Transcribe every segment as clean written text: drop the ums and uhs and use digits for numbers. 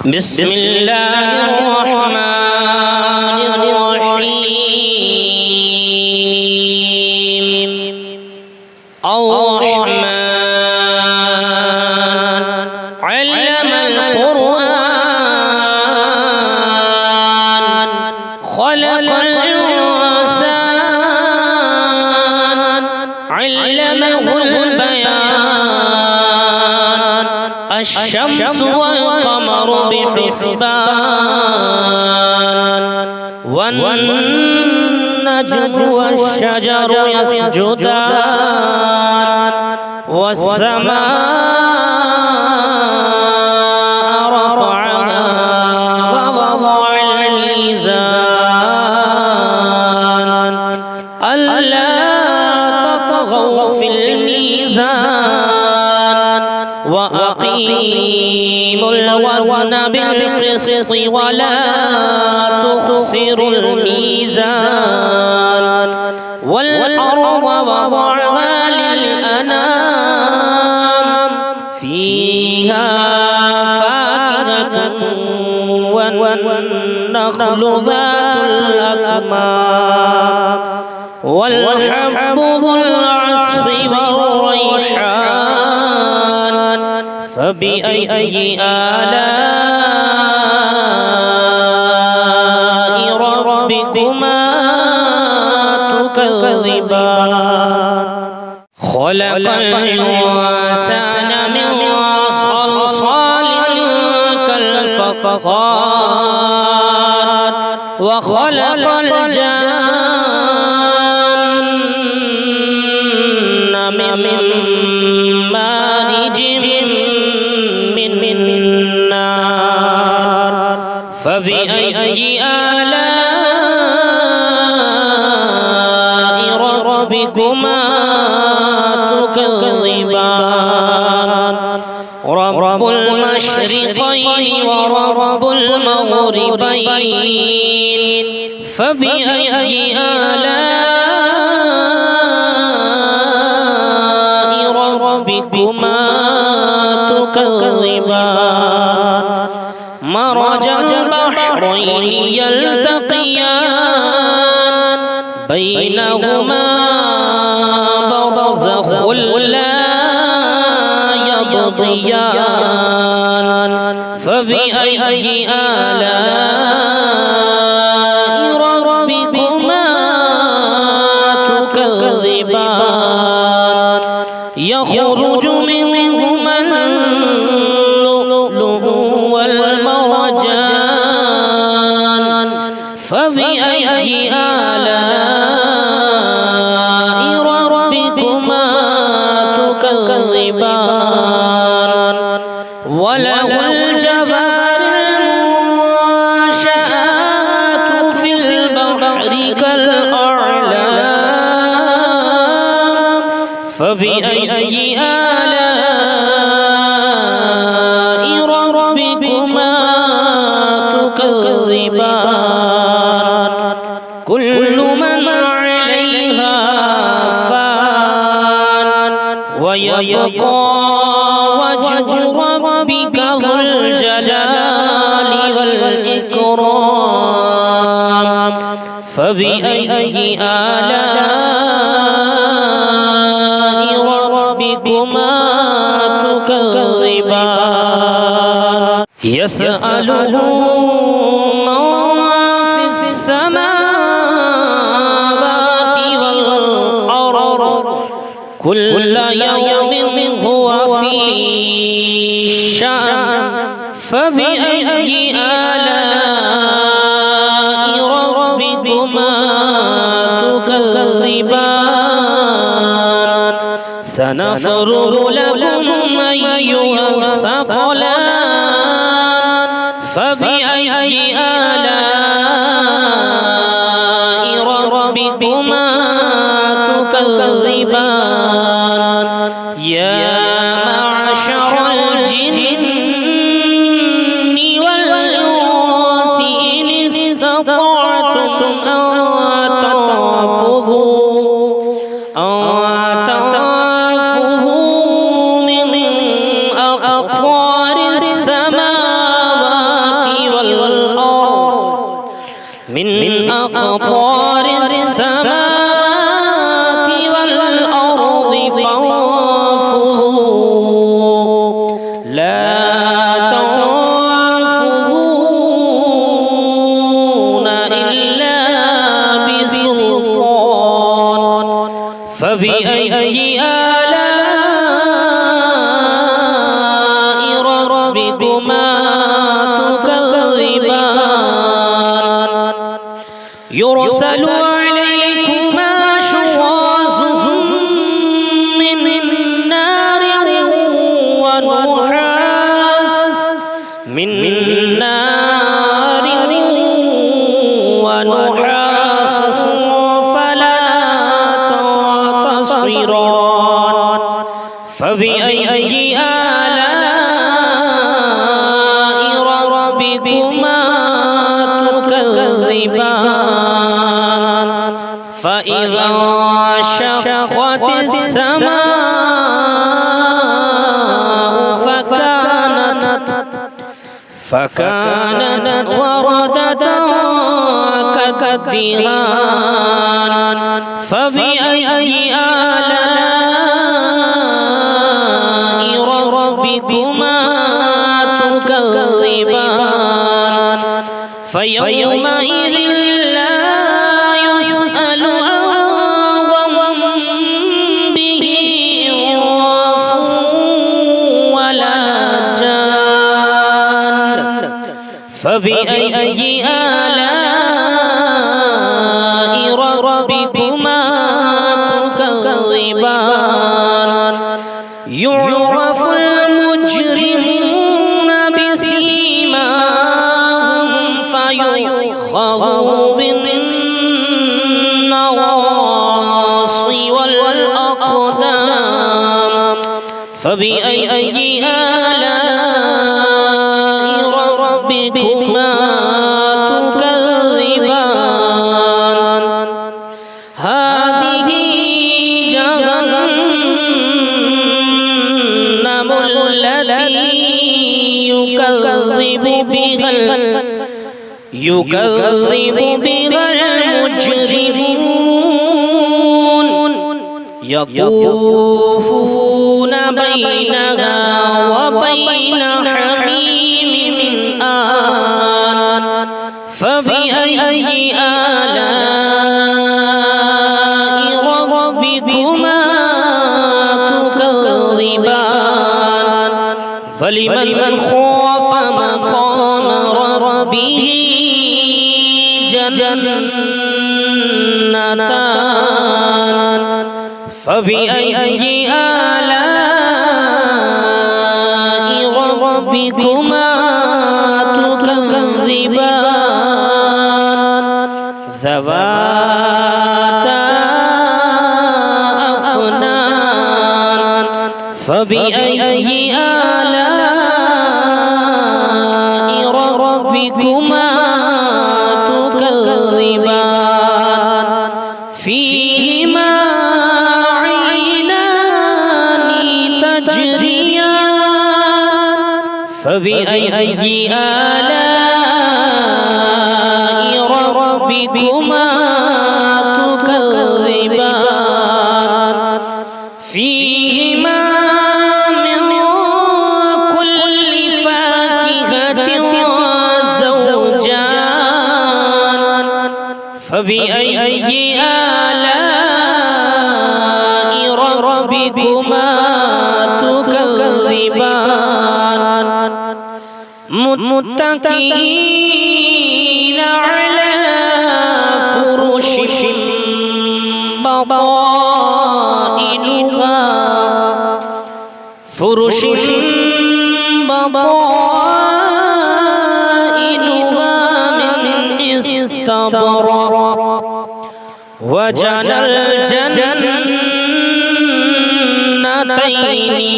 بسم الله الرحمن الرحيم الرحمن علم القرآن خلق الإنسان علمه البيان الشمس والقمر بحسبان والنجم والشجر يسجدان والسماء رفعها ووضع الميزان ألا تطغوا في الميزان وأقيموا الوزن بالقسط ولا تخسروا الميزان والأرض وضعها للأنام فيها فاكهة والنخل ذات الأكمام والحب ذو العصف والريحان فبأي آلاء ربكما تكذبان خلق الإنسان من صلصال كالفخار وخلق الجن من مارج من نار فبأي آلاء ربكما تكذبان رب المشرقين ورب المغربين فبأي آلاء ربكما تكذبان مرج البحرين يلتقيان بينهما برزخ لا يبغيان فبأي آلاء ربكما تكذبان يخرج منهما اللؤلؤ والمرجان فبأي آلاء ربكما تكذبان وله الجوار المنشآت في البحر كالأعلام فبأي آلاء ربكما تكذبان كل من عليها فان ويبقى وجه ربك ذو الجلال والإكرام فبأي آلاء ربكما تكذبان يسأله من في السماوات والأرض كل يوم هو في شأن فبأي آلاء ربكما تكذبان سنفرغ لكم أيها الثقلان فبأي آلاء ربكما تكذبان يا معشر الجن والإنس إن استطعتم أن تنفذوا من أقطار السماوات أقطار السماوات والأرض فانفذوا لا تنفذون إلا بسلطان فبأي آلاء ربكما تكذبان يرسل عليكما شواظ من نار ونحاس فلا تنتصران فبأي آلاء ربكما تكذبان فإذا انشقت السماء فكانت وردة كالدهان فبأي آلاء ربكما تكذبان فيومئذ لا يسأل عن ذنبه إنس ولا جان فبأي آلاء ربكما تكذبان يعرف المجرمون بسيماهم فيؤخذ بالنواصي والأقدام فبأي آلاء ربكما تكذبان هذه جهنم التي يكذب بها المجرمون يطوفون بينها وبين حميم آن فبأي آلاء ربكما تكذبان فلمن خاف مقام ربه جنتان فبأي آلاء ربكما تكذبان ذواتا أفنان فبأي آلاء ربكما تكذبان فيهما عينان تجريان فبأي آلاء ربكما تكذبان فيهما من كل فاكهة زوجان فبأي آلاء ربكما تكذبان متكئين على فرش بطائنها من استبرق وجنى الجنتين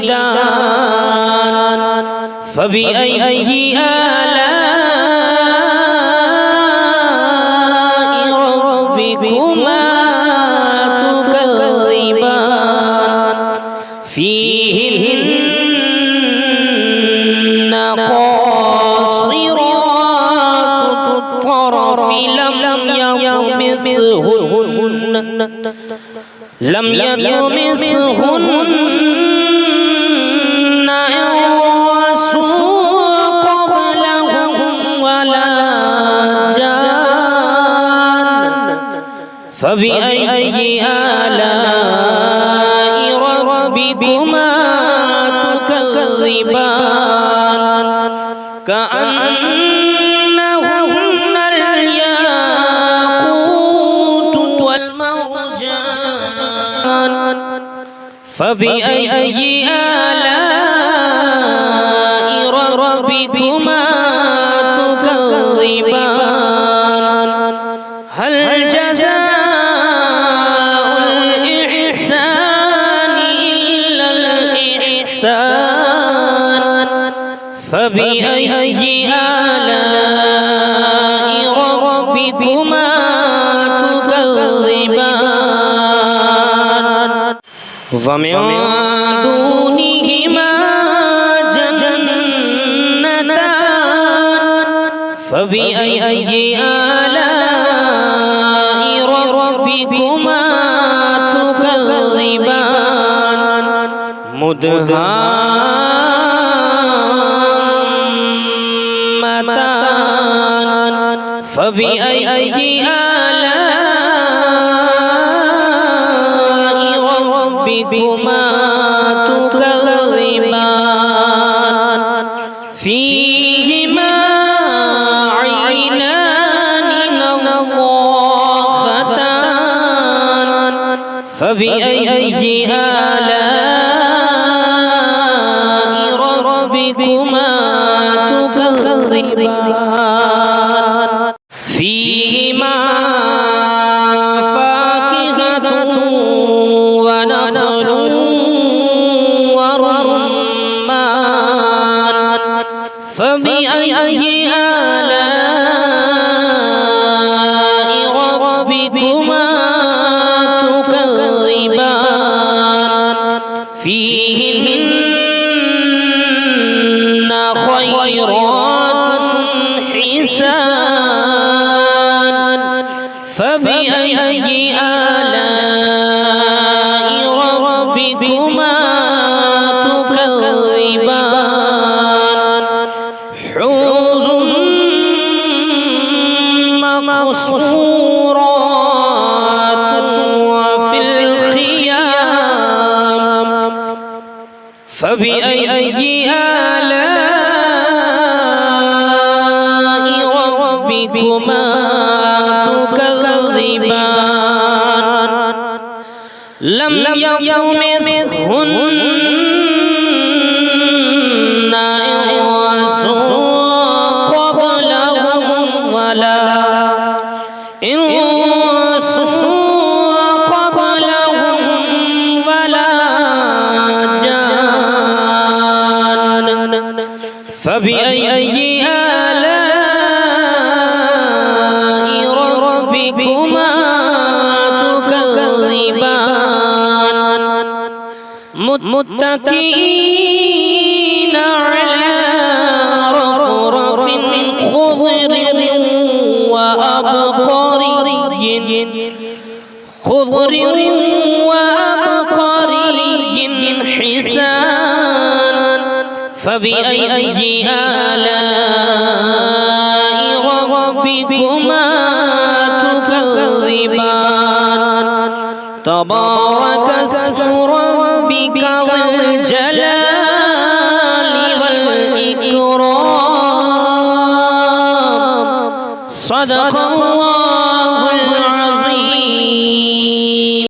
دان فبأي آلاء ربكما تكذبان فيهن قاصرات الطرف لم يطمثهن يطمثهن لم يطمثهن إنس قبلهم ولا جان فبأي آلاء ربكما تكذبان كأنهن الياقوت والمرجان فبأي آلاء ربكما تكذبان هل جزاء الإحسان إلا الإحسان فبأي آلاء ربكما تكذبان ومن دونهما جنتان فبأي آلاء ربكما تكذبان مدهامتان فبأي آلاء ربكما تكذبان فيهما عينان نضاختان فبأي آلاء ربكما تكذبان فيهما فاكهة ونخل ورمان فبأي آلاء ربكما تكذبان فيهن خيرات حسان فبأي آلاء ربكما تكذبان حور مقصورات وفي الخيام فبأي آلاء ربكما تكذبان لم يطمثهن إنس قبلهم ولا جان فبأي آلاء ربكما تكذبان متكئين على رفرف خضر وأبقري حسان فبأي آلاء ربكما تكذبان تبارك اسم ربك ذي الجلال والإكرام صدق الله